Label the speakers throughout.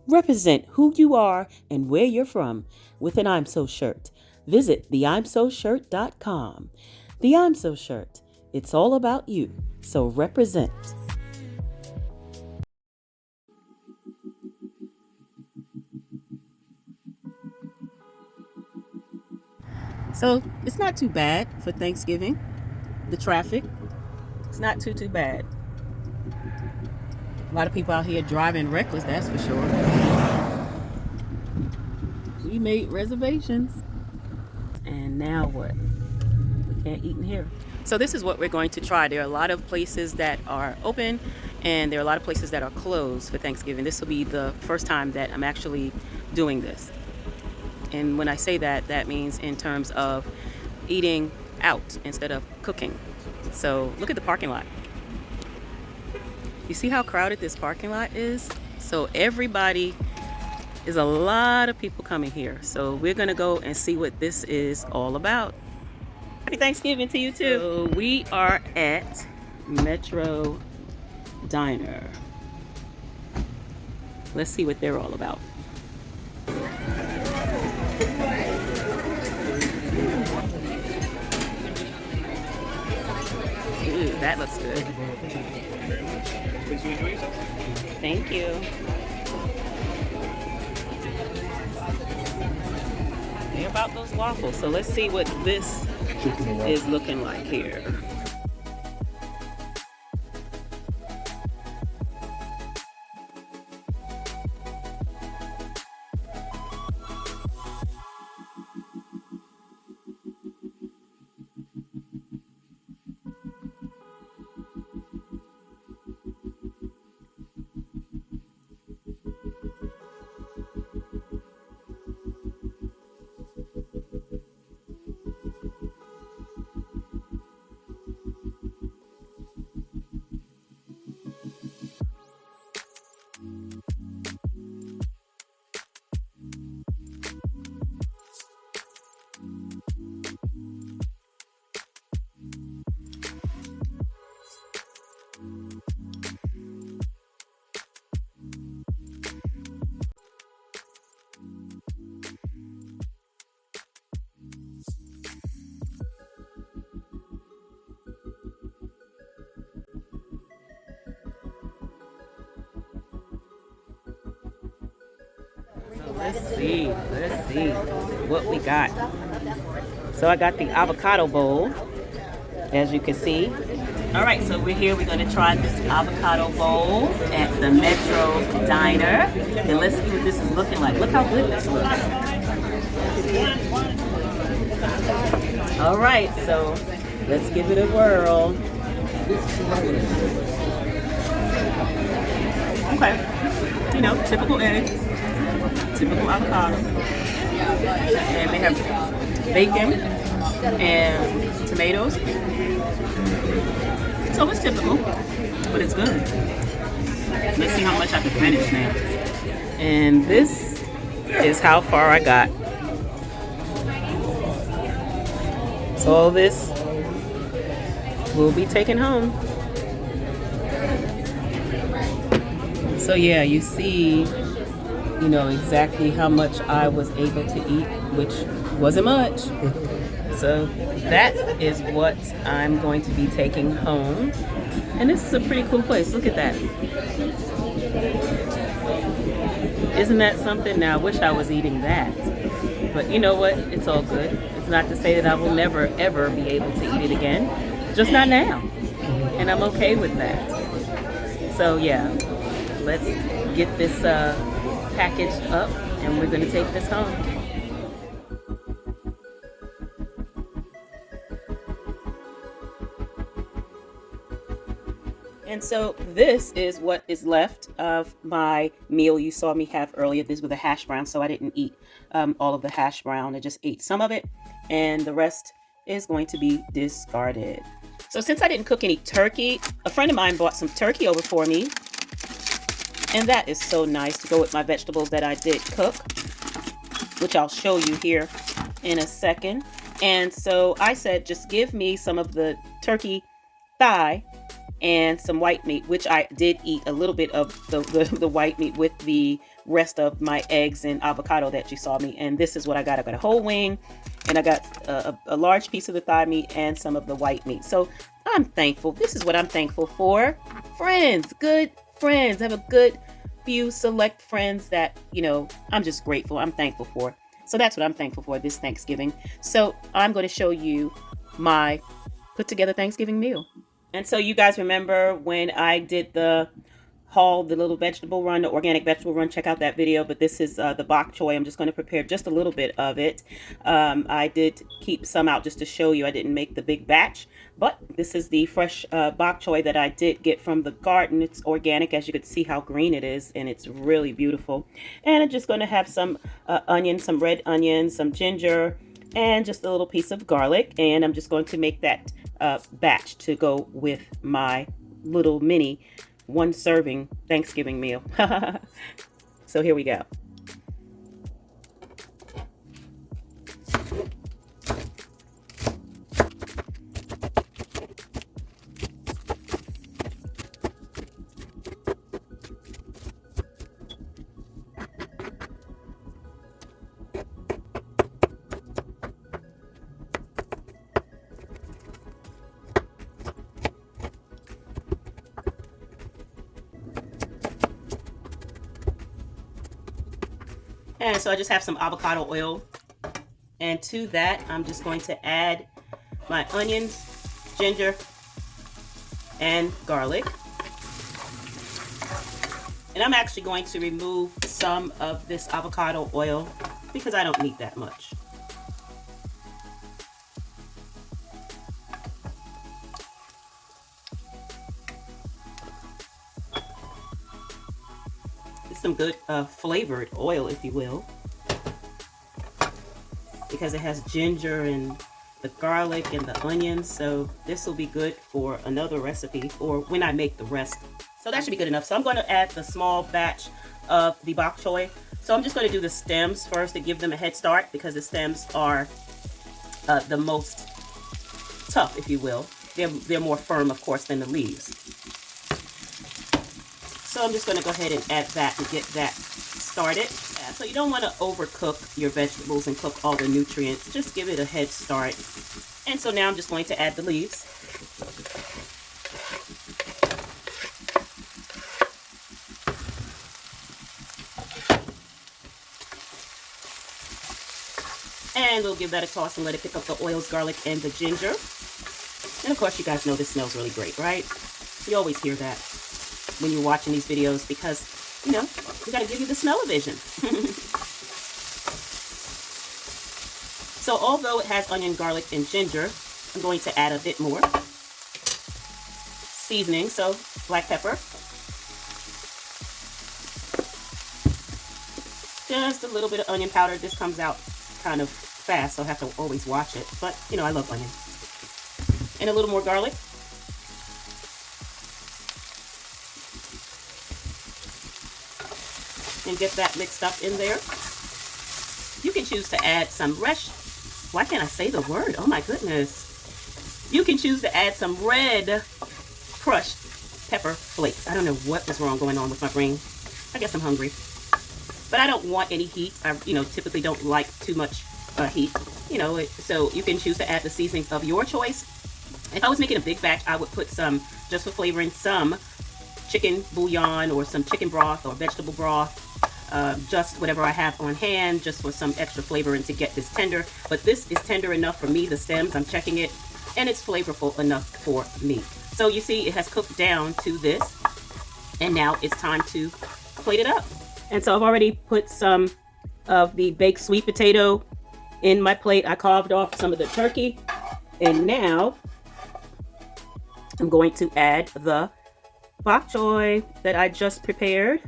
Speaker 1: Represent who you are and where you're from with an I'm So shirt. Visit theimsoshirt.com. The I'm So shirt. It's all about you, so represent. So it's not too bad for Thanksgiving. The traffic, it's not too bad. A lot of people out here driving reckless, that's for sure. We made reservations. And now what? We can't eat in here. So this is what we're going to try. There are a lot of places that are open and there are a lot of places that are closed for Thanksgiving. This will be the first time that I'm actually doing this. And when I say that, that means in terms of eating out instead of cooking. So look at the parking lot. You see how crowded this parking lot is? So everybody, is a lot of people coming here. So we're gonna go and see what this is all about. Happy Thanksgiving to you too. So we are at Metro Diner. Let's see what they're all about. Ooh, that looks good. Thank you. They're about those waffles. So let's see what this is looking like here. Let's see what we got. So I got the avocado bowl, as you can see. All right, so we're here. We're going to try this avocado bowl at the Metro Diner. And let's see what this is looking like. Look how good this looks. All right, so let's give it a whirl. Okay, you know, typical egg, typical avocado. And they have bacon and tomatoes. So it's typical, but it's good. Let's see how much I can finish now. And this is how far I got. So all this will be taken home. So yeah, you see, you know, exactly how much I was able to eat, which wasn't much. So that is what I'm going to be taking home. And this is a pretty cool place. Look at that. Isn't that something? Now, I wish I was eating that. But you know what? It's all good. It's not to say that I will never, ever be able to eat it again. Just not now. And I'm okay with that. So yeah, let's get this packaged up and we're going to take this home. And so this is what is left of my meal you saw me have earlier. This was a hash brown, so I didn't eat all of the hash brown. I just ate some of it, and the rest is going to be discarded. So since I didn't cook any turkey, a friend of mine bought some turkey over for me. And that is so nice to go with my vegetables that I did cook, which I'll show you here in a second. And so I said, just give me some of the turkey thigh and some white meat, which I did eat a little bit of the white meat with the rest of my eggs and avocado that you saw me. And this is what I got. I got a whole wing, and I got a large piece of the thigh meat and some of the white meat. So I'm thankful. This is what I'm thankful for. Friends, good friends. I have a good few select friends that, you know, I'm just grateful. I'm thankful for. So that's what I'm thankful for this Thanksgiving. So I'm going to show you my put together Thanksgiving meal. And so you guys remember when I did the haul, the little vegetable run, the organic vegetable run, check out that video. But this is the bok choy. I'm just going to prepare just a little bit of it. I did keep some out just to show you. I didn't make the big batch, but this is the fresh bok choy that I did get from the garden. It's organic, as you can see how green it is, and it's really beautiful. And I'm just going to have some onions, some red onions, some ginger, and just a little piece of garlic. And I'm just going to make that batch to go with my little mini one serving Thanksgiving meal. So here we go. And so I just have some avocado oil. And to that, I'm just going to add my onions, ginger, and garlic. And I'm actually going to remove some of this avocado oil because I don't need that much. Some good flavored oil, if you will, because it has ginger and the garlic and the onions. So this will be good for another recipe or when I make the rest. So that should be good enough. So I'm going to add the small batch of the bok choy. So I'm just going to do the stems first to give them a head start because the stems are the most tough, if you will. They're more firm, of course, than the leaves. So I'm just going to go ahead and add that to get that started. So you don't want to overcook your vegetables and cook all the nutrients. Just give it a head start. And so now I'm just going to add the leaves. And we'll give that a toss and let it pick up the oils, garlic, and the ginger. And of course, you guys know this smells really great, right? You always hear that when you're watching these videos because, you know, we got to give you the smell-o-vision. So although it has onion, garlic, and ginger, I'm going to add a bit more seasoning. So black pepper. Just a little bit of onion powder. This comes out kind of fast, so I have to always watch it. But, you know, I love onion. And a little more garlic. And get that mixed up in there. You can choose to add some why can't I say the word? Oh my goodness. You can choose to add some red crushed pepper flakes. I don't know what was wrong going on with my brain. I guess I'm hungry. But I don't want any heat. I, typically don't like too much heat. So you can choose to add the seasonings of your choice. If I was making a big batch, I would put some, just for flavoring, some chicken bouillon or some chicken broth or vegetable broth. Just whatever I have on hand, just for some extra flavor and to get this tender. But this is tender enough for me, the stems, I'm checking it, and it's flavorful enough for me. So you see it has cooked down to this, and now it's time to plate it up. And so I've already put some of the baked sweet potato in my plate. I carved off some of the turkey, and now I'm going to add the bok choy that I just prepared.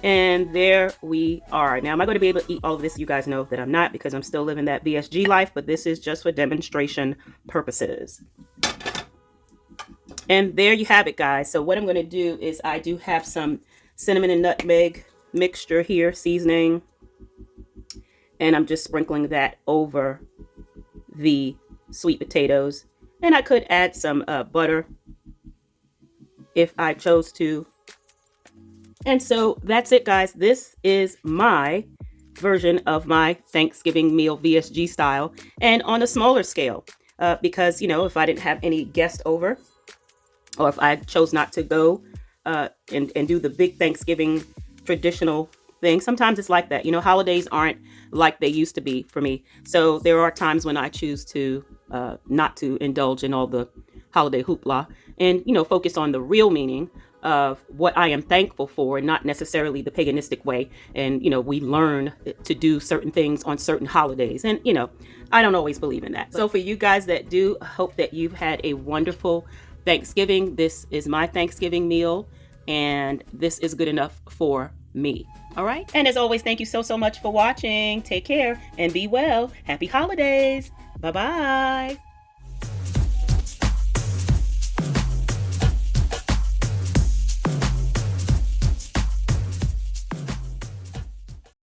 Speaker 1: And there we are. Now, am I going to be able to eat all of this? You guys know that I'm not because I'm still living that VSG life, but this is just for demonstration purposes. And there you have it, guys. So what I'm going to do is I do have some cinnamon and nutmeg mixture here, seasoning. And I'm just sprinkling that over the sweet potatoes, and I could add some butter if I chose to. And so that's it, guys. This is my version of my Thanksgiving meal VSG style, and on a smaller scale, because, you know, if I didn't have any guests over, or if I chose not to go and do the big Thanksgiving traditional thing. Sometimes it's like that. You know, holidays aren't like they used to be for me. So there are times when I choose to not to indulge in all the holiday hoopla and, you know, focus on the real meaning of what I am thankful for, and not necessarily the paganistic way. And, you know, we learn to do certain things on certain holidays. And, you know, I don't always believe in that. So for you guys that do, hope that you've had a wonderful Thanksgiving. This is my Thanksgiving meal, and this is good enough for me. All right. And as always, thank you so much for watching. Take care and be well. Happy holidays. Bye-bye.